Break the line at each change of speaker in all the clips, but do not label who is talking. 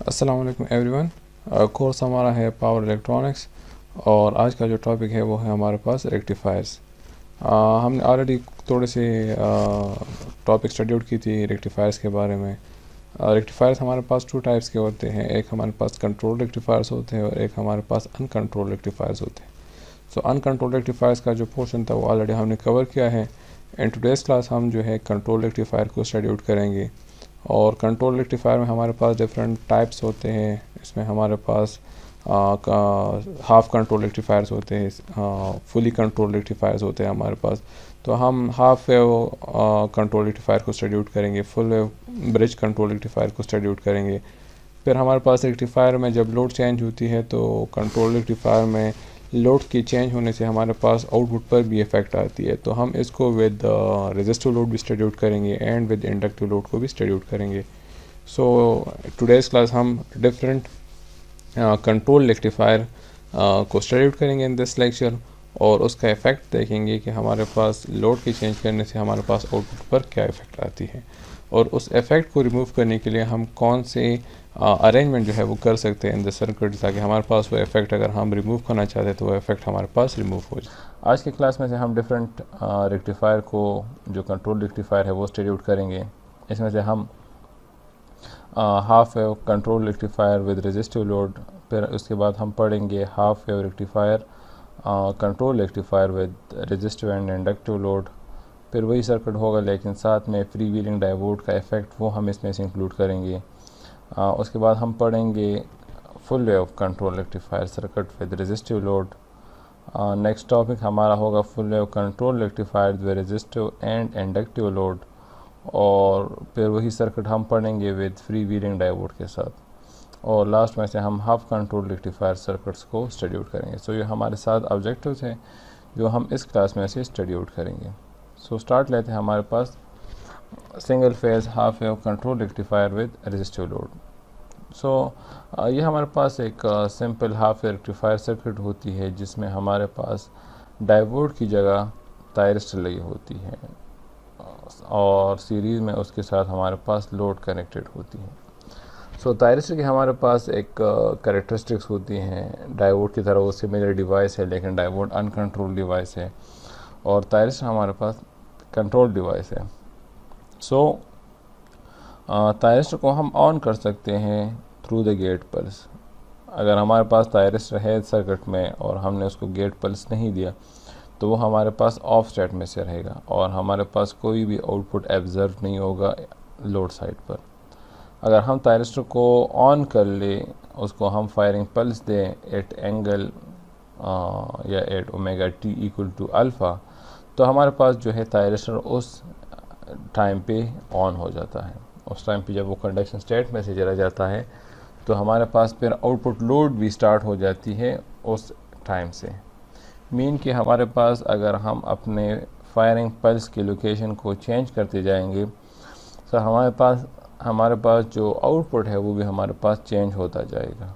अस्सलाम वालेकुम everyone. Course हमारा है पावर इलेक्ट्रॉनिक्स और आज का जो टॉपिक है वो है हमारे पास रेक्टिफायर्स। हमने ऑलरेडी थोड़े से टॉपिक स्टडी आउट की थी रेक्टिफायर्स के बारे में। रेक्टिफायर्स हमारे पास टू टाइप्स के होते हैं, एक हमारे पास कंट्रोल रेक्टिफायर्स होते हैं और एक हमारे पास अनकंट्रोल रेक्टिफायर्स होते हैं। सो अनकंट्रोल रेक्टिफायर्स का जो पोर्शन था वो ऑलरेडी हमने कवर किया है। इन टुडेज़ क्लास हम जो है कंट्रोल रेक्टिफायर को स्टडी आउट करेंगे। और कंट्रोल रेक्टिफायर में हमारे पास डिफरेंट टाइप्स होते हैं। इसमें हमारे पास हाफ कंट्रोल रेक्टिफायर्स होते हैं, फुली कंट्रोल रेक्टिफायर्स होते हैं हमारे पास। तो हम हाफ वेव कंट्रोल रेक्टिफायर को स्टडी आउट करेंगे, full wave bridge control rectifier को स्टडी आउट करेंगे। फिर हमारे पास रेक्टिफायर में जब लोड चेंज होती है तो कंट्रोल रेक्टिफायर में लोड की चेंज होने से हमारे पास आउटपुट पर भी इफ़ेक्ट आती है। तो हम इसको विद रेजिस्टिव लोड भी स्टडी आउट करेंगे एंड विद इंडक्टिव लोड को भी स्टडी आउट करेंगे। सो टुडेज़ क्लास हम डिफरेंट कंट्रोल रेक्टिफायर को स्टडी आउट करेंगे इन दिस लेक्चर और उसका इफ़ेक्ट देखेंगे कि हमारे पास लोड की चेंज करने से हमारे पास आउटपुट पर क्या इफ़ेक्ट आती है और उस इफ़ेक्ट को रिमूव करने के लिए हम कौन से अरेंजमेंट जो है वो कर सकते हैं इन द सर्किट, ताकि हमारे पास वो इफ़ेक्ट अगर हम रिमूव करना चाहते हैं तो वो इफ़ेक्ट हमारे पास रिमूव हो जाए। आज की क्लास में से हम डिफरेंट रेक्टिफायर को, जो कंट्रोल रेक्टिफायर है वो स्टडी आउट करेंगे। इसमें से हम half wave control rectifier with resistive load, फिर उसके बाद हम पढ़ेंगे half wave rectifier control rectifier with resistive and inductive load. फिर वही सर्किट होगा लेकिन साथ में फ्री व्हीलिंग डायोड का इफ़ेक्ट वो हम इसमें से इंक्लूड करेंगे। उसके बाद हम पढ़ेंगे full wave control rectifier circuit with resistive load. Next topic हमारा होगा full wave control rectifier with resistive and inductive load. और फिर वही सर्किट हम पढ़ेंगे विद फ्री व्हीलिंग डायोड के साथ। और लास्ट में से हम हाफ कंट्रोल रेक्टिफायर सर्किट्स को स्टडी आउट करेंगे। सो ये हमारे साथ ऑब्जेक्टिव्स हैं जो हम इस क्लास में से स्टडी आउट करेंगे। सो स्टार्ट लेते हैं हमारे पास single phase half wave control rectifier with resistive load. So ये हमारे पास एक simple half wave rectifier circuit होती है जिसमें हमारे पास डायोड की जगह थायरिस्टर लगी होती है और सीरीज़ में उसके साथ हमारे पास लोड कनेक्टेड होती है। सो थायरिस्टर की हमारे पास एक कैरेक्टरिस्टिक्स होती हैं। डायोड की तरह वो सिमिलर डिवाइस है लेकिन डायोड अनकंट्रोल डिवाइस है और थायरिस्टर हमारे पास कंट्रोल डिवाइस है। सो थायरिस्टर को हम ऑन कर सकते हैं थ्रू द गेट पल्स। अगर हमारे पास थायरिस्टर है सर्किट में और हमने उसको गेट पल्स नहीं दिया तो वो हमारे पास ऑफ स्टेट में से रहेगा और हमारे पास कोई भी आउटपुट एब्जर्व नहीं होगा लोड साइड पर। अगर हम थायरिस्टर को ऑन कर ले, उसको हम फायरिंग पल्स दें एट एंगल या at omega t equal to alpha, तो हमारे पास जो है थायरिस्टर उस टाइम पे ऑन हो जाता है। उस टाइम पे जब वो कंडक्शन स्टेट में से चला जाता है तो हमारे पास फिर आउटपुट लोड भी स्टार्ट हो जाती है उस टाइम से। मीन कि हमारे पास अगर हम अपने फायरिंग पल्स की लोकेशन को चेंज करते जाएंगे तो हमारे पास जो आउटपुट है वो भी हमारे पास चेंज होता जाएगा।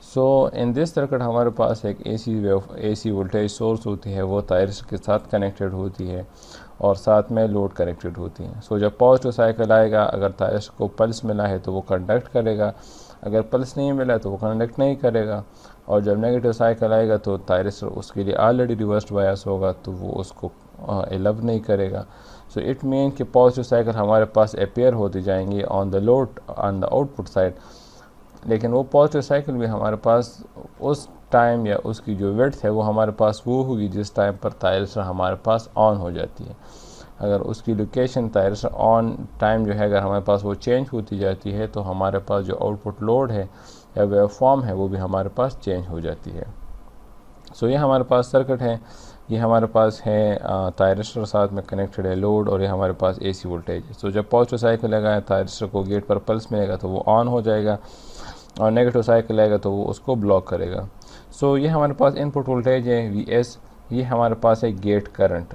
सो इन दिस सर्किट हमारे पास एक एसी वोल्टेज सोर्स होती है, वो थायरिस्टर के साथ कनेक्टेड होती है और साथ में लोड कनेक्टेड होती है। सो जब पॉजिटिव साइकिल आएगा, अगर थायरिस्टर को पल्स मिला है तो वो कंडक्ट करेगा, अगर पल्स नहीं मिला तो वो कंडक्ट नहीं करेगा। और जब नेगेटिव साइकिल आएगा तो थायरिस्टर उसके लिए ऑलरेडी रिवर्स बायस होगा तो वो उसको एलब नहीं करेगा। सो इट मीन कि पॉजिटिव साइकिल हमारे पास अपेयर होती जाएंगी on the load on the output side, लेकिन वो पॉजिटिव साइकिल भी हमारे पास उस टाइम या उसकी जो विड्थ है वो हमारे पास वो होगी जिस टाइम पर थायरिस्टर हमारे पास ऑन हो जाती है। अगर उसकी लोकेशन थायरिस्टर ऑन टाइम जो है अगर हमारे पास वो चेंज होती जाती है तो हमारे पास जो आउटपुट लोड है या वेव फॉर्म है वो भी हमारे पास चेंज हो जाती है। सो ये हमारे पास सर्किट है, ये हमारे पास है थायरिस्टर साथ में कनेक्टेड है लोड और ये हमारे पास एसी वोल्टेज है। सो जब पॉजिटिव साइकिल लगाए थायरिस्टर को गेट पर पल्स मिलेगा तो वो ऑन हो जाएगा और नेगेटिव साइकिल आएगा तो वो उसको ब्लॉक करेगा। सो ये हमारे पास इनपुट वोल्टेज है Vs, ये हमारे पास है गेट करंट।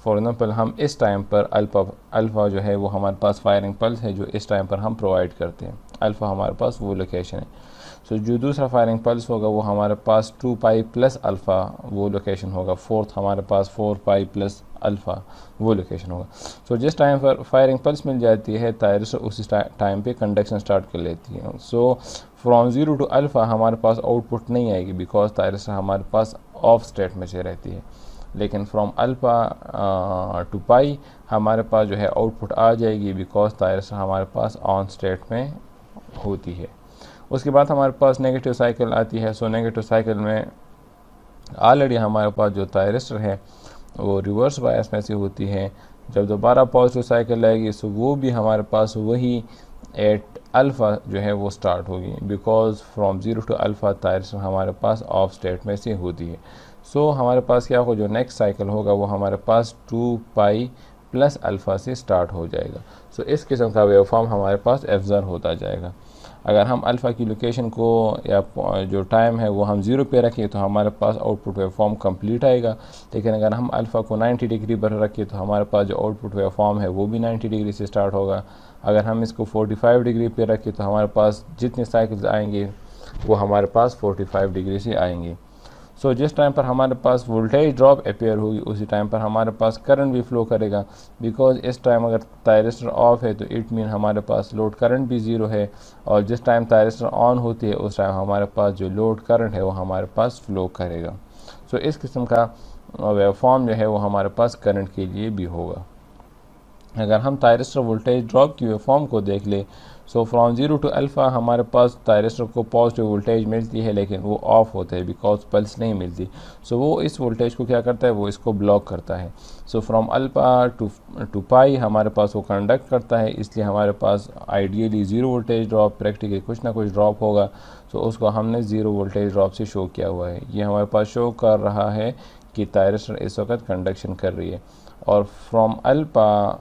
फॉर एग्जांपल हम इस टाइम पर अल्फ़ा जो है वो हमारे पास फायरिंग पल्स है जो इस टाइम पर हम प्रोवाइड करते हैं। अल्फ़ा हमारे पास वो लोकेशन है। सो जो दूसरा फायरिंग पल्स होगा वो हमारे पास 2 पाई प्लस अल्फ़ा वो लोकेशन होगा। फोर्थ हमारे पास 4 पाई प्लस
अल्फ़ा, वो लोकेशन होगा। सो जिस टाइम पर फायरिंग पल्स मिल जाती है थायरिस्टर उसी टाइम पे कंडक्शन स्टार्ट कर लेती है। सो फ्रॉम 0 टू अल्फ़ा हमारे पास आउटपुट नहीं आएगी बिकॉज थायरिस्टर हमारे पास ऑफ स्टेट में से रहती है, लेकिन फ्रॉम अल्फ़ा टू पाई हमारे पास जो है आउटपुट आ जाएगी बिकॉज थायरिस्टर हमारे पास ऑन स्टेट में होती है। उसके बाद हमारे पास नेगेटिव साइकिल आती है। सो नेगेटिव साइकिल में ऑलरेडी हमारे पास जो थायरिस्टर है वो रिवर्स बायस में से होती है। जब दोबारा पॉजिटिव साइकिल आएगी सो वो भी हमारे पास वही एट अल्फ़ा जो है वो स्टार्ट होगी because from 0 to alpha thyristor हमारे पास ऑफ स्टेट में से होती है। सो हमारे पास क्या होगा, जो नेक्स्ट साइकिल होगा वो हमारे पास 2 पाई प्लस अल्फ़ा से स्टार्ट हो जाएगा। सो इस किस्म का वेवफॉर्म हमारे पास ऑब्जर्व होता जाएगा। अगर हम अल्फ़ा की लोकेशन को या जो टाइम है वो हम 0 पे रखें तो हमारे पास आउटपुट वेवफॉर्म कंप्लीट आएगा, लेकिन अगर हम अल्फ़ा को 90 डिग्री पर रखें तो हमारे पास जो आउटपुट वेवफॉर्म है वो भी 90 डिग्री से स्टार्ट होगा। अगर हम इसको 45 डिग्री पे रखें तो हमारे पास जितने साइकिल्स आएंगे वो हमारे पास 45 डिग्री से आएंगे। सो जिस टाइम पर हमारे पास वोल्टेज ड्रॉप अपेयर होगी उसी टाइम पर हमारे पास करंट भी फ्लो करेगा बिकॉज इस टाइम अगर थायरिस्टर ऑफ है तो इट मीन हमारे पास लोड करंट भी ज़ीरो है, और जिस टाइम थायरिस्टर ऑन होती है उस टाइम हमारे पास जो लोड करंट है वो हमारे पास फ्लो करेगा। सो इस किस्म का वेवफॉर्म जो है वो हमारे पास करंट के लिए भी होगा। अगर हम थायरिस्टर वोल्टेज ड्रॉप की वेवफॉर्म को देख ले, सो फ्रॉम 0 टू अल्फ़ा हमारे पास थायरिस्टर को पॉजिटिव वोल्टेज मिलती है लेकिन वो ऑफ होता है बिकॉज पल्स नहीं मिलती। सो वो इस वोल्टेज को क्या करता है, वो इसको ब्लॉक करता है। So from alpha to pi हमारे पास वो कंडक्ट करता है, इसलिए हमारे पास आइडियली 0 वोल्टेज ड्रॉप, प्रैक्टिकली कुछ ना कुछ ड्रॉप होगा। सो उसको हमने 0 वोल्टेज ड्रॉप से शो किया हुआ है। ये हमारे पास शो कर रहा है कि थायरिस्टर इस वक्त कंडक्शन कर रही है। और from alpha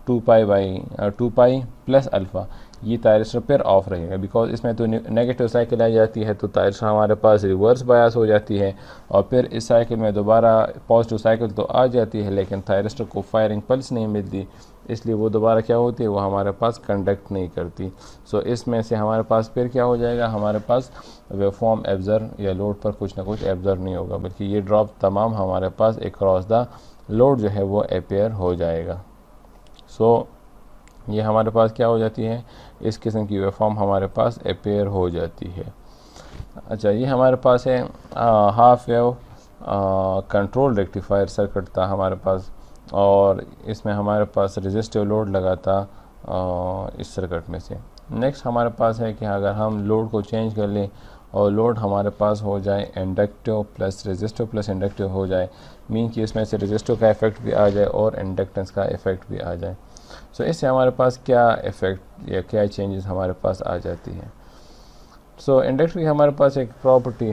to pi plus alpha ये थायरिस्टर फिर ऑफ रहेगा बिकॉज इसमें तो नेगेटिव साइकिल आ जाती है तो थायरिस्टर हमारे पास रिवर्स बायस हो जाती है, और फिर इस साइकिल में दोबारा पॉजिटिव साइकिल तो आ जाती है लेकिन थायरिस्टर को फायरिंग पल्स नहीं मिलती, इसलिए वो दोबारा क्या होती है, वो हमारे पास कंडक्ट नहीं करती। सो इसमें से हमारे पास फिर क्या हो जाएगा, हमारे पास वेवफॉर्म एब्जर्व या लोड पर कुछ ना कुछ एब्जर्व नहीं होगा बल्कि ये ड्रॉप तमाम हमारे पास अक्रॉस द लोड जो है वो अपेयर हो जाएगा। सो ये हमारे पास क्या हो जाती है, इस किस्म की वेवफॉर्म हमारे पास अपेयर हो जाती है। अच्छा, ये हमारे पास है half wave control rectifier circuit था हमारे पास, और इसमें हमारे पास रेजिस्टिव लोड लगा था इस सर्किट में से। नेक्स्ट हमारे पास है कि अगर हम लोड को चेंज कर लें और लोड हमारे पास हो जाए inductive plus resistive plus inductive हो जाए, मीन कि इसमें से रेजिस्टिव का इफेक्ट भी आ जाए और इंडक्टेंस का इफेक्ट भी आ जाए। सो इससे हमारे पास क्या इफेक्ट या क्या चेंजेस हमारे पास आ जाती है। सो इंडक्टर की हमारे पास एक प्रॉपर्टी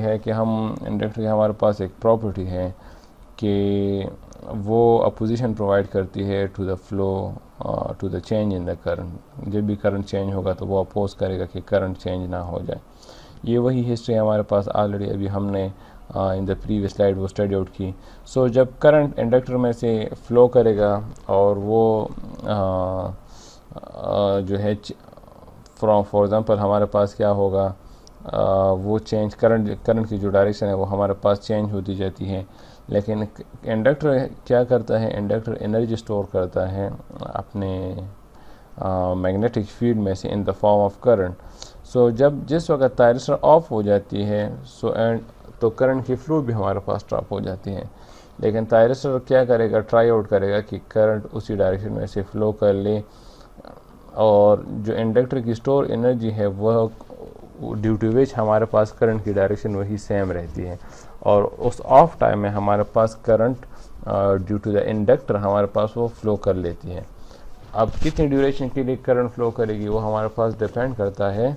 है कि वो अपोजिशन प्रोवाइड करती है to the flow to the change in the current. जब भी करंट चेंज होगा तो वो अपोज करेगा कि करंट चेंज ना हो जाए। ये वही हिस्ट्री हमारे पास ऑलरेडी अभी हमने इन द प्रीवियस स्लाइड वो स्टडी आउट की। सो जब करंट इंडक्टर में से फ्लो करेगा और वो जो है फॉर एग्ज़ाम्पल हमारे पास क्या होगा, वो चेंज करंट की जो डायरेक्शन है वो हमारे पास चेंज होती जाती है, लेकिन इंडक्टर क्या करता है, इंडक्टर एनर्जी स्टोर करता है अपने मैग्नेटिक फील्ड में से in the form of current. So जिस वक्त थायरिस्टर ऑफ हो जाती है तो करंट की फ्लो भी हमारे पास ड्रॉप हो जाती है, लेकिन थायरिस्टर क्या करेगा, ट्राई आउट करेगा कि करंट उसी डायरेक्शन में से फ्लो कर ले, और जो इंडक्टर की स्टोर एनर्जी है वह ड्यू टू विच हमारे पास करंट की डायरेक्शन वही सेम रहती है, और उस ऑफ टाइम में हमारे पास current due to the inductor हमारे पास वो फ्लो कर लेती है। अब कितनी ड्यूरेशन के लिए करंट फ्लो करेगी वो हमारे पास डिपेंड करता है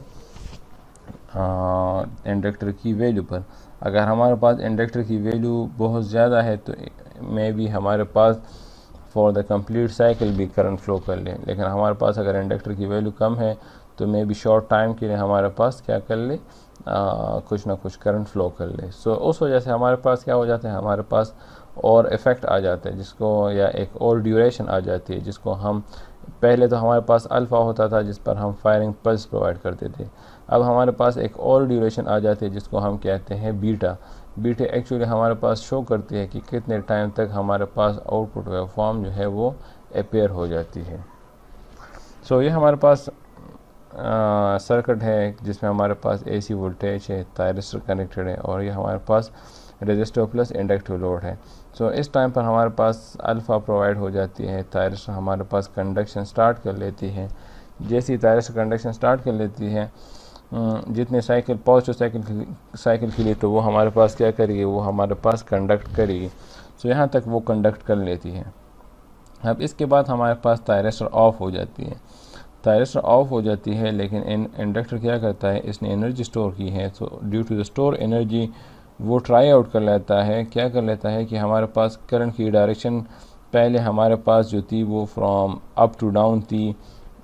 इंडक्टर की वैल्यू पर। अगर हमारे पास इंडक्टर की वैल्यू बहुत ज़्यादा है तो मे भी हमारे पास फॉर द कंप्लीट साइकिल भी करंट फ्लो कर ले, लेकिन हमारे पास अगर इंडक्टर की वैल्यू कम है तो मे भी शॉर्ट टाइम के लिए हमारे पास क्या कर ले, कुछ ना कुछ करंट फ्लो कर ले। सो उस वजह से हमारे पास क्या हो जाता है, हमारे पास और इफ़ेक्ट आ जाता है जिसको, या एक और ड्यूरेशन आ जाती है जिसको हम, पहले तो हमारे पास अल्फ़ा होता था जिस पर हम फायरिंग पल्स प्रोवाइड करते थे, अब हमारे पास एक और ड्यूरेशन आ जाती है जिसको हम कहते हैं बीटा। बीटा एक्चुअली हमारे पास शो करती है कि कितने टाइम तक हमारे पास आउटपुट वेवफॉर्म जो है वो अपीयर हो जाती है। सो ये हमारे पास सर्किट है जिसमें हमारे पास एसी वोल्टेज है, थायरिस्टर कनेक्टेड है, और ये हमारे पास रेजिस्टर प्लस इंडक्टिव लोड है। सो इस टाइम पर हमारे पास अल्फ़ा प्रोवाइड हो जाती है, थायरिस्टर हमारे पास कंडक्शन स्टार्ट कर लेती है। जैसे ही थायरिस्टर कंडक्शन स्टार्ट कर लेती है, जितने साइकिल पॉजिटिव साइकिल के लिए तो वो हमारे पास क्या करेगी, वो हमारे पास कंडक्ट करेगी। सो यहाँ तक वो कंडक्ट कर लेती है। अब इसके बाद हमारे पास थायरिस्टर ऑफ हो जाती है। थायरिस्टर ऑफ हो जाती है, लेकिन इंडक्टर क्या करता है, इसने एनर्जी स्टोर की है। So due to the store energy वो ट्राई आउट कर लेता है, क्या कर लेता है कि हमारे पास करंट की डायरेक्शन पहले हमारे पास जो थी वो फ्रॉम अप टू डाउन थी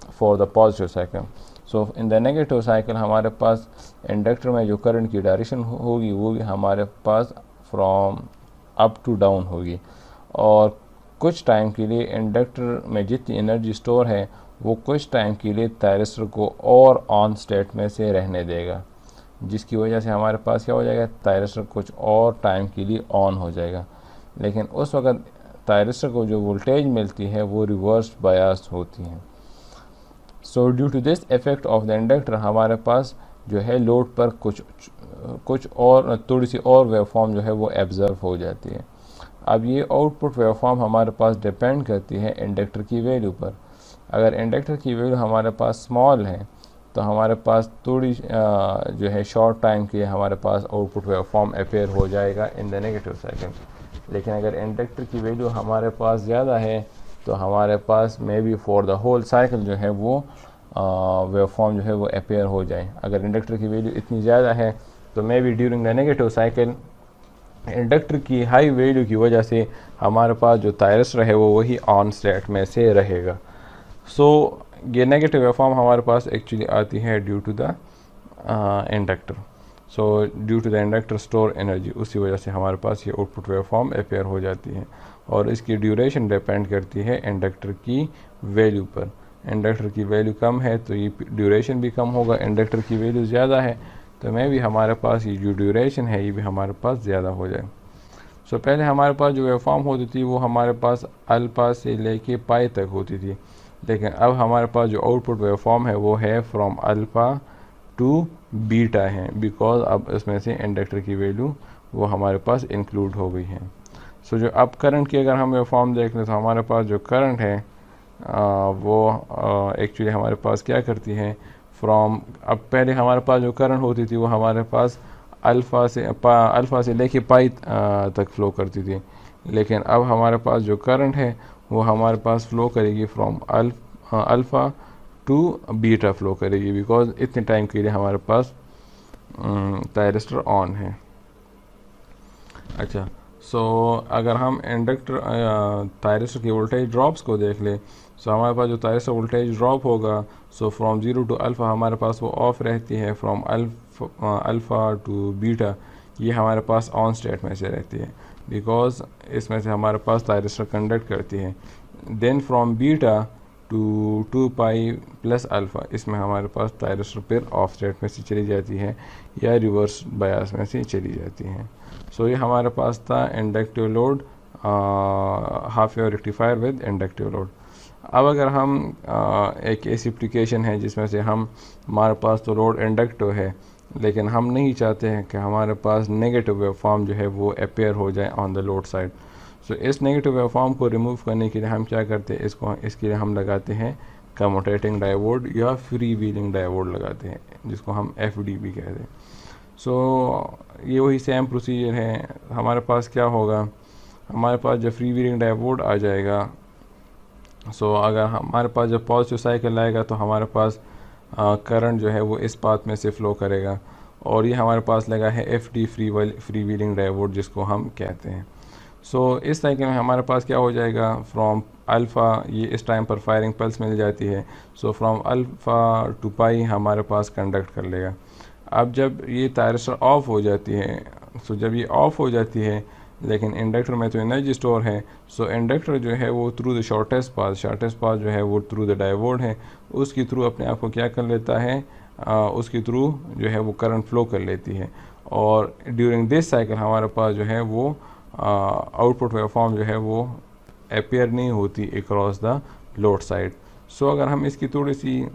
for the positive cycle. So in the negative cycle हमारे पास इंडक्टर में जो करंट की डायरेक्शन होगी वो भी हमारे पास फ्रॉम अप टू डाउन होगी, और कुछ टाइम के लिए इंडक्टर में जितनी एनर्जी स्टोर है वो कुछ टाइम के लिए थायरिस्टर को और ऑन स्टेट में से रहने देगा, जिसकी वजह से हमारे पास क्या हो जाएगा, थायरिस्टर कुछ और टाइम के लिए ऑन हो जाएगा। लेकिन उस वक्त थायरिस्टर को जो वोल्टेज मिलती है वो रिवर्स बायस होती है। So due to this effect of the inductor हमारे पास जो है लोड पर कुछ और थोड़ी सी और वेवफॉर्म जो है वो एब्जर्व हो जाती है। अब ये आउटपुट वेवफॉर्म हमारे पास डिपेंड करती है इंडक्टर की वैल्यू पर। अगर इंडक्टर की वैल्यू हमारे पास स्मॉल है तो हमारे पास थोड़ी जो है शॉर्ट टाइम के हमारे पास आउटपुट वेवफॉर्म अपीयर हो जाएगा इन द नेगेटिव साइकिल। लेकिन अगर इंडक्टर की वैल्यू हमारे पास ज़्यादा है तो हमारे पास maybe for the whole cycle जो है वो वेवफॉर्म जो है वो अपीयर हो जाए। अगर इंडक्टर की वैल्यू इतनी ज़्यादा है तो may be during the negative cycle inductor की हाई वैल्यू की वजह से हमारे पास जो थायरिस्टर है वो वही ऑन स्टेट में से रहेगा। सो ये नेगेटिव वेवफॉर्म हमारे पास एक्चुअली आती है due to the inductor. So due to the inductor store energy, उसी वजह से हमारे पास ये आउटपुट वेवफॉर्म अपीयर हो जाती है, और इसकी ड्यूरेशन डिपेंड करती है इंडक्टर की वैल्यू पर। इंडक्टर की वैल्यू कम है तो ये ड्यूरेशन भी कम होगा, इंडक्टर की वैल्यू ज़्यादा है तो मैं भी हमारे पास ये जो ड्यूरेशन है ये भी हमारे पास ज़्यादा हो जाए। सो पहले हमारे पास जो वेवफॉर्म होती थी वो हमारे पास अल्फा से लेके पाई तक होती थी, लेकिन अब हमारे पास जो आउटपुट वेवफॉर्म है वो है फ्रॉम अल्फ़ा टू बीटा है, बिकॉज अब इसमें से इंडक्टर की वैल्यू वो हमारे पास इंक्लूड हो गई है। सो जो अब करंट की अगर हम वेवफॉर्म देख लें तो हमारे पास जो करंट है वो एक्चुअली हमारे पास क्या करती है फ्रॉम, अब पहले हमारे पास जो करंट होती थी वो हमारे पास अल्फ़ा से लेके पाई तक फ़्लो करती थी, लेकिन अब हमारे पास जो करंट है वो हमारे पास फ़्लो करेगी from alpha to beta flow करेगी, बिकॉज इतने टाइम के लिए हमारे पास थायरिस्टर ऑन है। अच्छा, सो अगर हम इंडक्टर थायरिस्टर की वोल्टेज ड्रॉप्स को देख लें, सो हमारे पास जो थायरिस्टर वोल्टेज ड्रॉप होगा, सो फ्रॉम 0 टू अल्फ़ा हमारे पास वो ऑफ रहती है, फ्रॉम अल्फ़ा टू बीटा ये हमारे पास ऑन स्टेट में से रहती है, बिकॉज इसमें से हमारे पास थायरिस्टर कंडक्ट करती है। Then from beta to 2 pi plus alpha इसमें हमारे पास थायरिस्टर फिर ऑफ स्टेट में से चली जाती है या रिवर्स बायस में से चली जाती है। सो ये हमारे पास था inductive load, half wave rectifier with inductive load. अब अगर हम एक ऐसी एप्लीकेशन है जिसमें से हमारे पास तो लोड इंडक्टिव है, लेकिन हम नहीं चाहते हैं कि हमारे पास नेगेटिव वेवफॉर्म जो है वो अपीयर हो जाए ऑन द लोड साइड। सो इस नेगेटिव वेवफॉर्म को रिमूव करने के लिए हम क्या करते हैं, इसके लिए हम लगाते हैं कम्यूटेटिंग डायोड या फ्री व्हीलिंग डायोड लगाते हैं, जिसको हम FDB कहते हैं। सो ये वही सेम प्रोसीजर है। हमारे पास क्या होगा, हमारे पास जब फ्री व्हीलिंग डायोड आ जाएगा, सो अगर हमारे पास जब पॉजिटिव साइकिल आएगा तो हमारे पास करंट जो है वो इस पाथ में से फ़्लो करेगा, और ये हमारे पास लगा है FD फ्री व्हीलिंग डायोड जिसको हम कहते हैं। सो इस साइकिल में हमारे पास क्या हो जाएगा, फ्रॉम अल्फ़ा ये इस टाइम पर फायरिंग पल्स मिल जाती है, so from alpha to pi हमारे पास कंडक्ट कर लेगा। अब जब ये थायरिस्टर ऑफ हो जाती है, सो जब ये ऑफ हो जाती है लेकिन इंडक्टर में तो एनर्जी स्टोर है, सो इंडक्टर जो है वो थ्रू द शॉर्टेस्ट पाथ जो है वो थ्रू द डायोड है, उसके थ्रू अपने आप को क्या कर लेता है, उसके थ्रू जो है वो करंट फ्लो कर लेती है, और ड्यूरिंग दिस साइकिल हमारे पास जो है वो आउटपुट वेवफॉर्म जो है वो अपीयर नहीं होती अक्रॉस द लोड साइड। सो अगर हम इसकी थोड़ी सी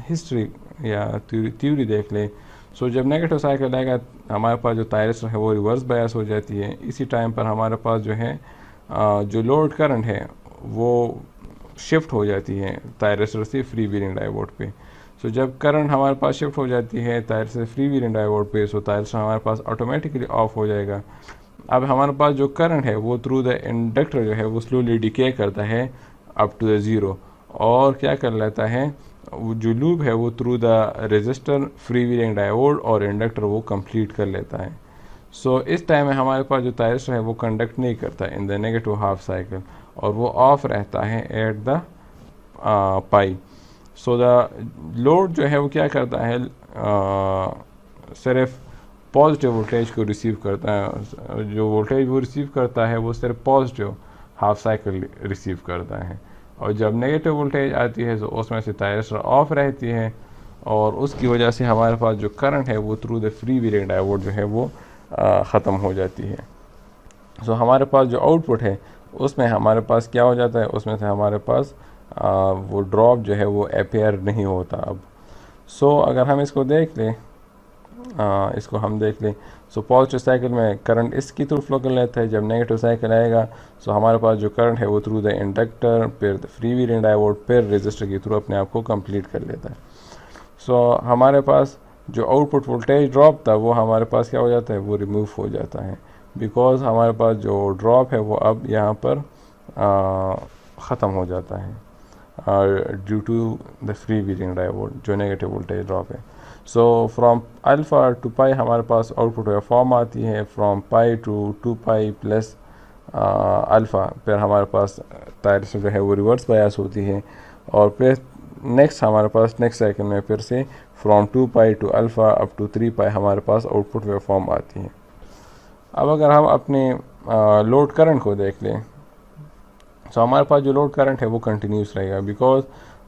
हिस्ट्री या थ्योरी देख लें, सो जब नेगेटिव साइकिल आएगा हमारे पास जो थायरिस्टर है वो रिवर्स बायस हो जाती है। इसी टाइम पर हमारे पास जो है जो लोड करंट है वो शिफ्ट हो जाती है थायरिस्टर से फ्री व्हीलिंग डायोड पे। सो जब करंट हमारे पास शिफ्ट हो जाती है थायरिस्टर से फ्री व्हीलिंग डायोड पे, सो थायरिस्टर हमारे पास ऑटोमेटिकली ऑफ हो जाएगा। अब हमारे पास जो करंट है वो थ्रू द इंडक्टर जो है वो स्लोली डिके करता है अप टू द ज़ीरो, और क्या कर लेता है जो लूप है वो through the resistor, free wheeling diode और इंडक्टर वो कंप्लीट कर लेता है। सो इस टाइम में हमारे पास जो थायरिस्टर है वो कंडक्ट नहीं करता in the negative half cycle और वो ऑफ रहता है at the pi. So the load जो है वो क्या करता है सिर्फ पॉजिटिव वोल्टेज को रिसीव करता है। जो वोल्टेज वो रिसीव करता है वो सिर्फ पॉजिटिव हाफ साइकिल रिसीव करता है, और जब नेगेटिव वोल्टेज आती है तो उसमें से थायरिस्टर ऑफ रहती है और उसकी वजह से हमारे पास जो करंट है वो through the free wheeling diode जो है वो ख़त्म हो जाती है। सो हमारे पास जो आउटपुट है उसमें हमारे पास क्या हो जाता है, उसमें से हमारे पास वो ड्रॉप जो है वो अपीयर नहीं होता अब। सो अगर हम इसको देख लें, इसको हम देख लें, सो पॉजिटिव साइकिल में करंट इसकी थ्रू फ्लो कर लेता है। जब नेगेटिव साइकिल आएगा सो हमारे पास जो करंट है वो थ्रू द इंडक्टर, फिर फ्री व्हीलिंग डायोड, फिर रेजिस्टर के थ्रू अपने आप को कंप्लीट कर लेता है। सो हमारे पास जो आउटपुट वोल्टेज ड्रॉप था वो हमारे पास क्या हो जाता है, वो रिमूव हो जाता है, बिकॉज हमारे पास जो ड्रॉप है वो अब यहाँ पर ख़त्म हो जाता है due to the free wheeling diode जो नेगेटिव वोल्टेज ड्रॉप है। So from alpha to pi हमारे पास आउटपुट वेवफॉर्म आती है, from pi to 2 pi plus alpha, फिर हमारे पास थायरिस्टर जो है वो रिवर्स बायस होती है, और फिर नेक्स्ट हमारे पास नेक्स्ट साइकिल में फिर से from 2 pi to alpha up to 3 pi हमारे पास आउटपुट वेवफॉर्म आती है। अब अगर हम अपने लोड करंट को देख लें, तो हमारे पास जो लोड करंट है वो कंटिन्यूस रहेगा, बिकॉज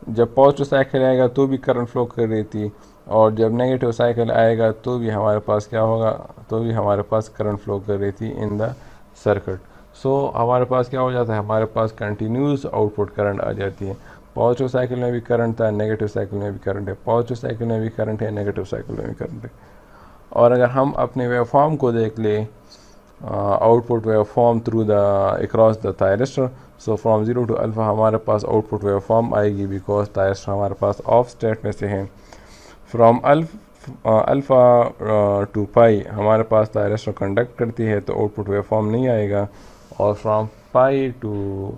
जब पॉजिटिव साइकिल आएगा तो भी करंट फ्लो कर रही थी, और जब नेगेटिव साइकिल आएगा तो भी हमारे पास क्या होगा, तो भी हमारे पास करंट फ्लो कर रही थी इन द सर्किट। सो हमारे पास क्या हो जाता है, हमारे पास कंटिन्यूस आउटपुट करंट आ जाती है। पॉजिटिव साइकिल में भी करंट था, नेगेटिव साइकिल में भी करंट है, पॉजिटिव साइकिल में भी करंट है, नेगेटिव साइकिल में भी करंट है। और अगर हम अपने वेवफॉर्म को देख लें, output waveform through the across the thyristor, so from 0 to alpha हमारे पास आउटपुट वेवफॉर्म आएगी, बिकॉज थायरिस्टर हमारे पास ऑफ स्टेट में से है। फ्रॉम अल्फ़ा टू पाई हमारे पास थायरिस्टर कंडक्ट करती है तो आउटपुट वेवफॉर्म नहीं आएगा, और from pi to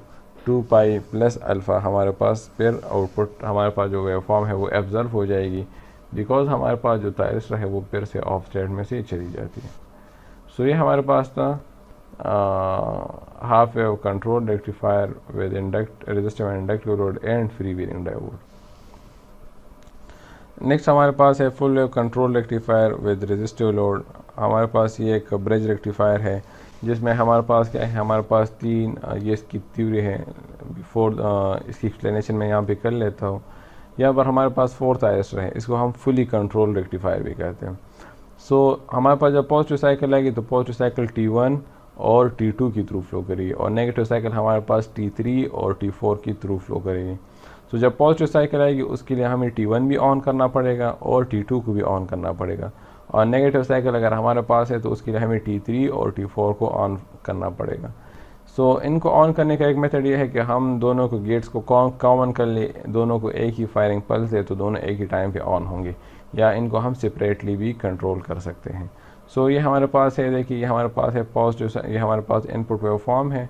2 pi plus alpha हमारे पास फिर आउटपुट हमारे पास जो वेवफॉर्म है वो एब्जर्व हो जाएगी, बिकॉज हमारे पास जो थायरिस्टर है वो फिर से ऑफ स्टेट में से चली जाती है। सो ये हमारे पास था half wave control rectifier with resistive and inductive load and free wheeling diode. Next हमारे पास है full wave control rectifier with resistive load. हमारे पास ये एक ब्रिज रेक्टिफायर है जिसमें हमारे पास क्या है, हमारे पास 3 ये इसकी थ्योरी है। बिफोर इसकी एक्सप्लेनेशन मैं यहाँ पे कर लेता हूँ। यहाँ पर हमारे पास 4 थायरिस्टर है, इसको हम फुली कंट्रोल रेक्टिफायर भी कहते हैं। सो हमारे पास जब पॉजिटिव साइकिल आएगी तो पॉजिटिव साइकिल T1 और T2 की थ्रू फ्लो करेगी, और नेगेटिव साइकिल हमारे पास T3 और T4 की थ्रू फ्लो करेगी। तो जब पॉजिटिव साइकिल आएगी उसके लिए हमें T1 भी ऑन करना पड़ेगा और T2 को भी ऑन करना पड़ेगा, और नेगेटिव साइकिल अगर हमारे पास है तो उसके लिए हमें T3 और T4 को ऑन करना पड़ेगा। सो इनको ऑन करने का एक मेथड ये है कि हम दोनों को गेट्स को कॉमन कर ले, दोनों को एक ही फायरिंग पल्स दे तो दोनों एक ही टाइम पे ऑन होंगे, या इनको हम सेपरेटली भी कंट्रोल कर सकते हैं। सो ये हमारे पास है, देखिए ये हमारे पास है पॉजिटिव, ये हमारे पास इनपुट वेवफॉर्म है।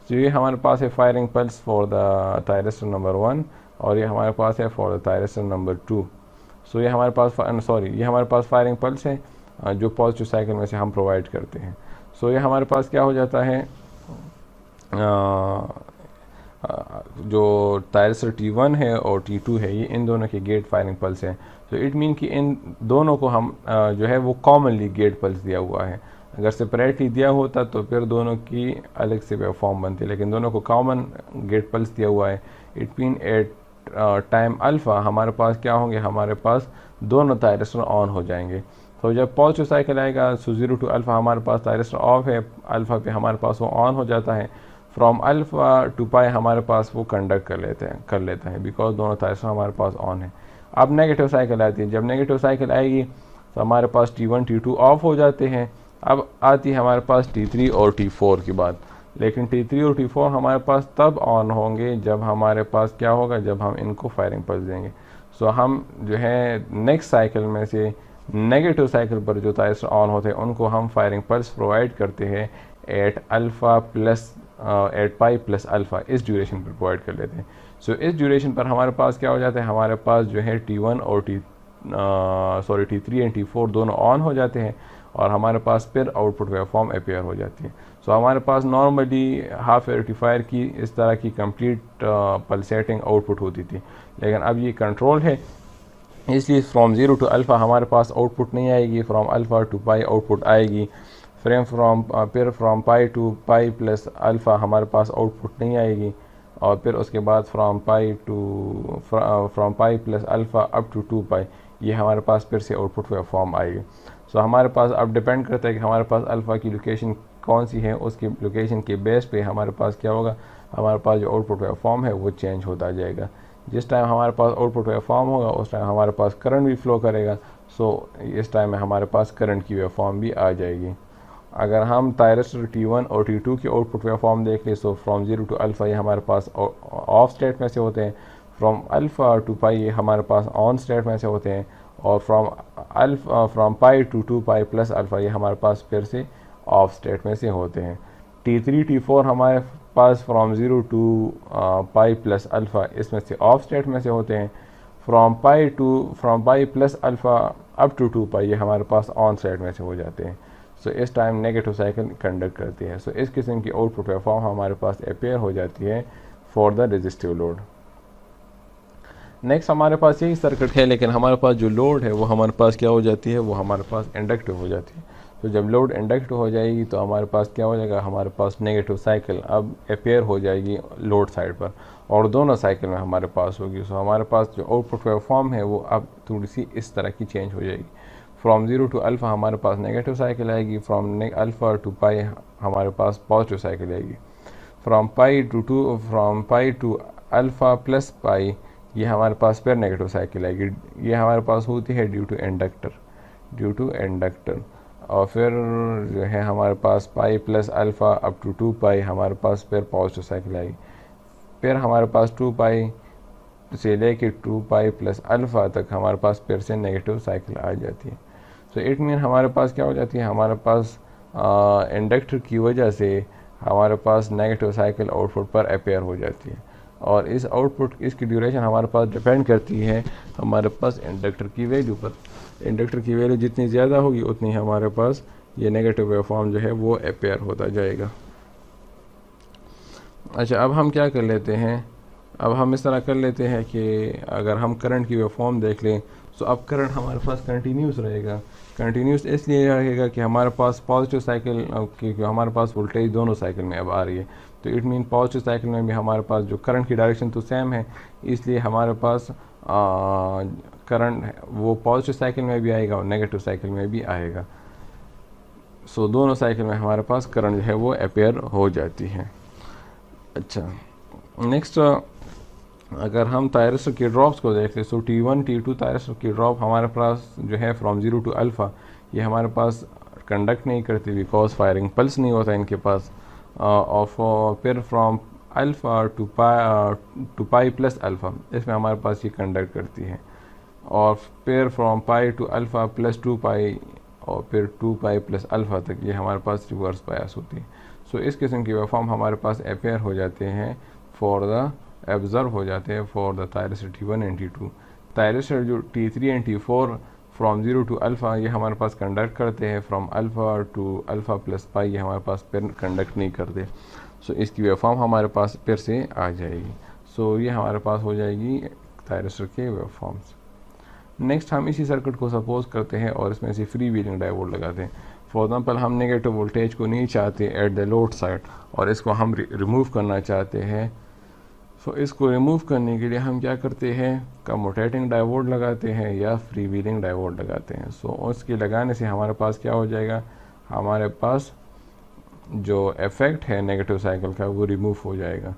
तो ये हमारे पास है firing pulse for the thyristor number 1, और ये हमारे पास है फॉर द थायरिस्टर नंबर 2। सो ये हमारे पास ये हमारे पास फायरिंग पल्स है जो पॉजिटिव साइकिल में से हम प्रोवाइड करते हैं। सो ये हमारे पास क्या हो जाता है, जो थायरिस्टर T1 है और T2 है ये इन दोनों के गेट फायरिंग पल्स हैं। तो इट मीन कि इन दोनों को हम जो है वो कॉमनली गेट पल्स दिया हुआ है। अगर सेपरेटली दिया होता तो फिर दोनों की अलग से वेवफॉर्म बनती, लेकिन दोनों को कॉमन गेट पल्स दिया हुआ है। It mean at time alpha हमारे पास क्या होंगे, हमारे पास दोनों थायरिस्टर ऑन हो जाएंगे। तो जब पॉजिटिव साइकिल आएगा सो 0 टू अल्फ़ा हमारे पास थायरिस्टर ऑफ है, अल्फ़ा पे हमारे पास वो ऑन हो जाता है, फ्रॉम अल्फ़ा टू पाई हमारे पास वो कंडक्ट कर लेता है बिकॉज दोनों थायरिस्टर हमारे पास ऑन है। अब नेगेटिव साइकिल आती है, जब नेगेटिव साइकिल आएगी तो हमारे पास T1 T2 ऑफ हो जाते हैं। अब आती है हमारे पास T3 और T4 की बात, लेकिन T3 और T4 हमारे पास तब ऑन होंगे जब हमारे पास क्या होगा, जब हम इनको फायरिंग पल्स देंगे। सो हम जो है नेक्स्ट साइकिल में से नेगेटिव साइकिल पर जो थायरिस्टर ऑन होते हैं उनको हम फायरिंग पल्स प्रोवाइड करते हैं at alpha plus at pi plus alpha, इस ड्यूरेशन पर प्रोवाइड कर लेते हैं। सो इस ड्यूरेशन पर हमारे पास क्या हो जाता है, हमारे पास जो है T1 और T3 एंड T4 दोनों ऑन हो जाते हैं और हमारे पास फिर आउटपुट वेवफॉर्म अपीयर हो जाती है। सो हमारे पास नॉर्मली हाफ रेक्टिफायर की इस तरह की कंप्लीट पल्सेटिंग आउटपुट होती थी, लेकिन अब ये कंट्रोल है, इसलिए फ्रॉम 0 टू अल्फ़ा हमारे पास आउटपुट नहीं आएगी, from alpha to pi output आएगी, फिर from pi to pi plus alpha हमारे पास आउटपुट नहीं आएगी, और फिर उसके बाद from pi plus alpha up to 2 pi ये हमारे पास फिर से आउटपुट वेवफॉर्म आएगी। सो हमारे पास अब डिपेंड करता है कि हमारे पास अल्फ़ा की लोकेशन कौन सी है, उसकी लोकेशन के बेस पे हमारे पास क्या होगा, हमारे पास जो आउटपुट वेवफॉर्म है वो चेंज होता जाएगा। जिस टाइम हमारे पास आउटपुट वेवफॉर्म होगा उस टाइम हमारे पास करंट भी फ्लो करेगा, सो इस टाइम में हमारे पास करंट की वेवफॉर्म भी आ जाएगी। अगर हम थायरिस्टर T1 और T2 की आउटपुट वेवफॉर्म देख लें, सो फ्रॉम 0 टू अल्फ़ा ये हमारे पास ऑफ स्टेट में से होते हैं, फ्रॉम अल्फ़ा टू पाई ये हमारे पास ऑन स्टेट में से होते हैं, और from pi to 2 pi plus alpha ये हमारे पास फिर से ऑफ स्टेट में से होते हैं। T3 T4 हमारे पास from 0 to pi plus alpha इसमें से ऑफ स्टेट में से होते हैं, from pi plus alpha up to 2 pi ये हमारे पास ऑन स्टेट में से हो जाते हैं। सो इस टाइम नेगेटिव साइकिल कंडक्ट करती है। सो इस किस्म की आउटपुट वेवफॉर्म हमारे पास अपीयर हो जाती है for the resistive load. Next हमारे पास यही सर्किट है, लेकिन हमारे पास जो लोड है वो हमारे पास क्या हो जाती है, वो हमारे पास इंडक्टिव हो जाती है। तो जब लोड इंडक्टिव हो जाएगी तो हमारे पास क्या हो जाएगा, हमारे पास नेगेटिव साइकिल अब अपीयर हो जाएगी लोड साइड पर, और दोनों साइकिल में हमारे पास होगी। सो हमारे पास जो आउटपुट वेवफॉर्म है वो अब थोड़ी सी इस तरह की चेंज हो जाएगी। फ्रॉम 0 टू अल्फ़ा हमारे पास नेगेटिव साइकिल आएगी, फ्रॉम अल्फ़ा टू पाई हमारे पास पॉजिटिव साइकिल आएगी, from pi to alpha plus pi ये हमारे पास फिर नेगेटिव साइकिल आएगी। ये हमारे पास होती है ड्यू टू इंडक्टर, और फिर जो है हमारे पास pi plus alpha up to 2 pi हमारे पास फिर पॉजिटिव साइकिल आएगी, फिर हमारे पास 2 पाई से लेके 2 पाई प्लस अल्फ़ा तक हमारे पास फिर से नेगेटिव साइकिल आ जाती है। सो इट मीन हमारे पास क्या हो जाती है, हमारे पास इंडक्टर की वजह से हमारे पास नेगेटिव साइकिल आउटपुट पर अपीयर हो जाती है, और इस आउटपुट इसकी ड्यूरेशन हमारे पास डिपेंड करती है हमारे पास इंडक्टर की वैल्यू पर। इंडक्टर की वैल्यू जितनी ज़्यादा होगी उतनी हमारे पास ये नेगेटिव वेवफॉर्म जो है वो अपीयर होता जाएगा। अच्छा, अब हम क्या कर लेते हैं, अब हम इस तरह कर लेते हैं कि अगर हम करंट की वेवफॉर्म देख लें, तो अब करंट हमारे पास कंटिन्यूस रहेगा। कंटिन्यूस इसलिए रहेगा कि हमारे पास पॉजिटिव साइकिल कि हमारे पास वोल्टेज दोनों साइकिल में अब आ रही है, तो इट मीन पॉजिटिव साइकिल में भी हमारे पास जो करंट की डायरेक्शन तो सेम है, इसलिए हमारे पास करंट वो पॉजिटिव साइकिल में भी आएगा और नेगेटिव साइकिल में भी आएगा। सो दोनों साइकिल में हमारे पास करंट जो है वो अपीयर हो जाती है। अच्छा, नेक्स्ट अगर हम थायरिस्टर की ड्रॉप्स को देख लें, सो T1 T2 थायरिस्टर की ड्रॉप हमारे पास जो है फ्रॉम 0 टू अल्फ़ा ये हमारे पास कंडक्ट नहीं करती बिकॉज फायरिंग पल्स नहीं होता इनके पास, और फिर from alpha to pi plus alpha इसमें हमारे पास ये कंडक्ट करती है, और फिर from pi to alpha plus 2 pi और फिर 2 पाई प्लस अल्फ़ा तक ये हमारे पास रिवर्स बायस होती है। सो इस किस्म की वेवफॉर्म हमारे पास अपीयर हो जाते हैं ऑब्ज़र्व हो जाते हैं for the thyristor T1 and T2। Thyristor जो T3 and T4 from 0 to alpha ये हमारे पास कंडक्ट करते हैं, from alpha to alpha plus pi ये हमारे पास फिर कंडक्ट नहीं करते। सो इसकी वेवफॉर्म हमारे पास फिर से आ जाएगी। सो ये हमारे पास हो जाएगी थायरिस्टर के वेवफॉर्म्स। नेक्स्ट हम इसी सर्किट को सपोज करते हैं और इसमें से फ्री व्हीलिंग डायोड लगाते हैं। फॉर एग्जांपल हम नेगेटिव वोल्टेज को नहीं चाहते एट द लोड साइड और इसको हम रिमूव करना चाहते हैं सो इसको रिमूव करने के लिए हम क्या करते हैं, कम्यूटेटिंग डायोड लगाते हैं या फ्री व्हीलिंग डायोड लगाते हैं। सो उसके लगाने से हमारे पास क्या हो जाएगा, हमारे पास जो इफ़ेक्ट है नेगेटिव साइकिल का वो रिमूव हो जाएगा,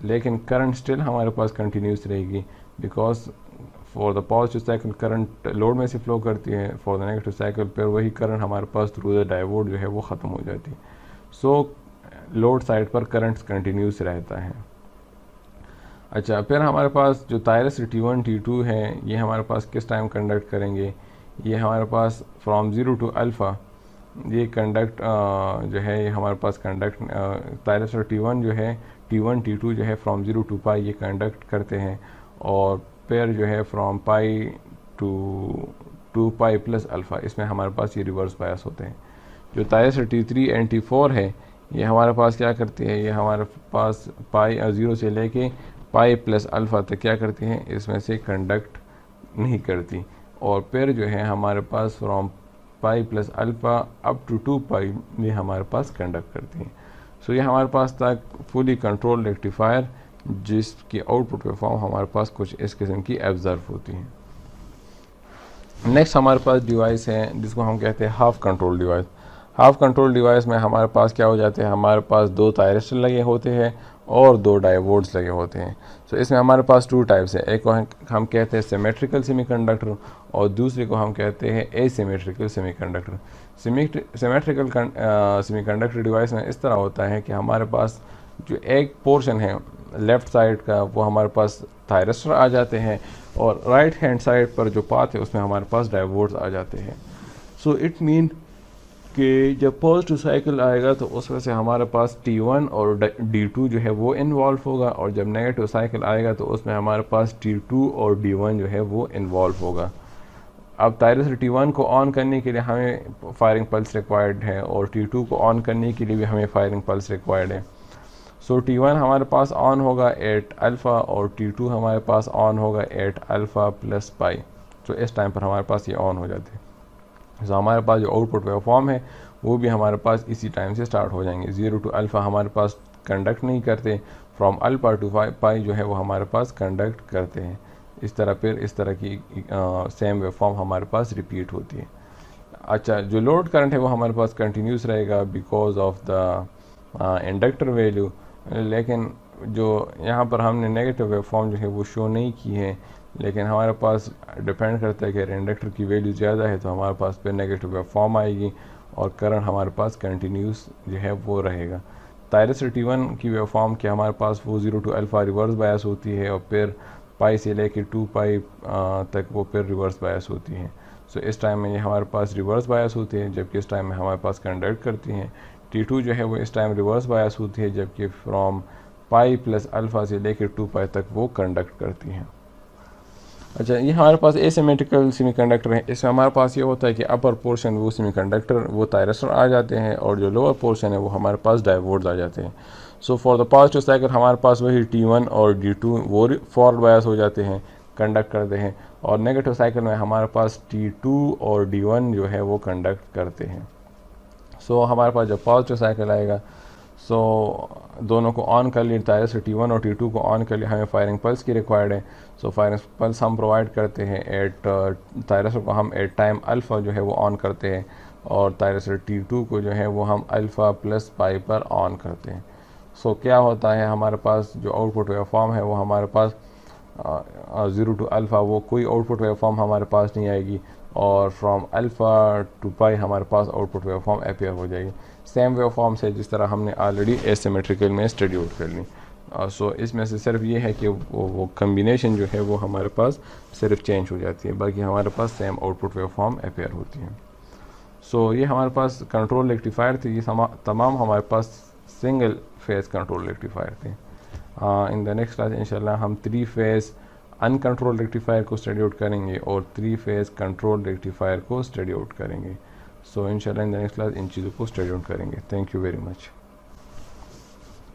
लेकिन करंट स्टिल हमारे पास कंटिन्यूस रहेगी, because for the positive cycle current load में से फ्लो करती है, फॉर द नेगेटिव साइकिल पर वही करंट हमारे पास थ्रू द डायोड जो है वो ख़त्म हो जाती है। सो लोड साइड पर करंट कंटिन्यूस रहता है। अच्छा, फिर हमारे पास जो तायरस T1 T2 है ये हमारे पास किस टाइम कंडक्ट करेंगे, ये हमारे पास फ्रॉम ज़ीरो टू अल्फ़ा ये कंडक्ट जो है ये हमारे पास कंडक्ट तायरस T1 जो है T1 T2 जो है फ्रॉम ज़ीरो टू पाई ये कंडक्ट करते हैं, और फिर जो है from pi to 2 pi plus alpha इसमें हमारे पास ये रिवर्स बायस होते हैं। जो तायरस T3 एंड T4 है ये हमारे पास क्या करती है, ये हमारे पास पाई 0 से लेके पाई प्लस अल्फ़ा तक क्या करती हैं, इसमें से कंडक्ट नहीं करती, और फिर जो है हमारे पास from pi plus alpha up to 2 pi में हमारे पास कंडक्ट करती हैं। सो ये हमारे पास तक फुली कंट्रोल रेक्टिफायर जिसकी आउटपुट वेवफॉर्म हमारे पास कुछ इस किस्म की ऑब्जर्व होती है। नेक्स्ट हमारे पास डिवाइस है जिसको हम कहते हैं half control device. Half control device में हमारे पास क्या हो जाते हैं, हमारे पास 2 थायरिस्टर लगे होते हैं और 2 डायोड्स लगे होते हैं। सो इसमें हमारे पास 2 टाइप्स है, एक को हम कहते हैं सिमेट्रिकल सेमीकंडक्टर और दूसरे को हम कहते हैं asymmetrical semiconductor. Symmetrical semiconductor device में इस तरह होता है कि हमारे पास जो एक पोर्शन है लेफ़्ट साइड का वो हमारे पास थायरिस्टर आ जाते हैं, और राइट हैंड साइड पर जो पाथ है उसमें हमारे पास डायोड्स आ जाते हैं। सो इट मीन कि जब पॉजिटिव साइकिल आएगा तो उसमें से हमारे पास T1 और D2 जो है वो इन्वॉल्व होगा, और जब नेगेटिव साइकिल आएगा तो उसमें हमारे पास T2 और D1 जो है वो इन्वॉल्व होगा। अब तायरस T1 को ऑन करने के लिए हमें फायरिंग पल्स रिक्वायर्ड है और T2 को ऑन करने के लिए भी हमें फायरिंग पल्स रिक्वायर्ड है। सो T1 हमारे पास ऑन होगा एट अल्फ़ा और T2 हमारे पास ऑन होगा एट अल्फ़ा प्लस पाई। तो इस टाइम पर हमारे पास ये ऑन हो जाते हैं। तो हमारे पास जो आउटपुट वेवफॉर्म है वो भी हमारे पास इसी टाइम से स्टार्ट हो जाएंगे। 0 टू अल्फ़ा हमारे पास कंडक्ट नहीं करते, फ्रॉम अल्फ़ा टू पाई जो है वो हमारे पास कंडक्ट करते हैं। इस तरह फिर इस तरह की सेम वेवफॉर्म हमारे पास रिपीट होती है। अच्छा, जो लोड करंट है वो हमारे पास कंटिन्यूस रहेगा because of the inductor value, लेकिन जो यहाँ पर हमने नेगेटिव वेवफॉर्म जो है वो शो नहीं की है, लेकिन हमारे पास डिपेंड करता है कि इंडक्टर की वैल्यू ज़्यादा है तो हमारे पास फिर नेगेटिव वेवफॉर्म आएगी और करंट हमारे पास कंटिन्यूस जो है वो रहेगा। तायरस T1 की वेवफॉर्म के हमारे पास वो 0 टू अल्फ़ा रिवर्स बायस होती है और फिर पाई से लेके 2 पाई तक वो फिर रिवर्स बायस होती है। सो इस टाइम में ये हमारे पास रिवर्स बायस होती है, जबकि इस टाइम में हमारे पास कंडक्ट करती हैं। T2 जो है वो इस टाइम रिवर्स बायस होती है, जबकि फ्रॉम पाई प्लस अल्फ़ा से लेकर 2 पाई तक वो कंडक्ट करती हैं। अच्छा, ये हमारे पास एसिमेट्रिकल सेमीकंडक्टर है। इसमें हमारे पास ये होता है कि अपर पोर्शन वो सेमीकंडक्टर वो थायरिस्टर आ जाते हैं और जो लोअर पोर्शन है वो हमारे पास डायोड्स आ जाते हैं। So for the positive cycle हमारे पास वही T1 और D2 वो फॉरवर्ड बायस हो जाते हैं, कंडक्ट करते हैं, और नेगेटिव साइकिल में हमारे पास T2 और D1 जो है वो कंडक्ट करते हैं। सो हमारे पास जब पॉजिटिव साइकिल आएगा सो दोनों को ऑन कर लिए, तायरस T1 और T2 को ऑन कर लिए, हमें फायरिंग पल्स की रिक्वायर्ड है। सो फायरिंग पल्स हम प्रोवाइड करते हैं एट तायरस को हम एट टाइम अल्फ़ा जो है वो ऑन करते हैं, और तायरस T2 को जो है वो हम अल्फ़ा प्लस पाई पर ऑन करते हैं। सो क्या होता है, हमारे पास जो आउटपुट वेवफॉर्म है वो हमारे पास 0 टू अल्फ़ा वो कोई आउटपुट वेवफॉर्म हमारे पास नहीं आएगी, और फ्रॉम अल्फ़ा टू पाई हमारे पास आउटपुट वेवफॉर्म अपीयर हो जाएगी सेम वेवफॉर्म से जिस तरह हमने ऑलरेडी एसिमेट्रिकल में स्टडी आउट कर ली। सो इसमें से सिर्फ ये है कि वो कम्बिनेशन जो है वो हमारे पास सिर्फ चेंज हो जाती है, बाकी हमारे पास सेम आउटपुट वेवफॉर्म अपीयर होती है। सो ये हमारे पास कंट्रोल रेक्टिफायर थे, ये तमाम हमारे पास सिंगल फेज कंट्रोल रेक्टिफायर थे। इन द नेक्स्ट क्लास इंशाल्लाह हम 3 फेज अनकंट्रोल रेक्टिफायर को स्टडी आउट करेंगे और 3 फेज कंट्रोल रेक्टिफायर को स्टडी आउट करेंगे। सो इंशाल्लाह in the next class in चीज़ों को स्टडी आउट करेंगे। Thank you very much.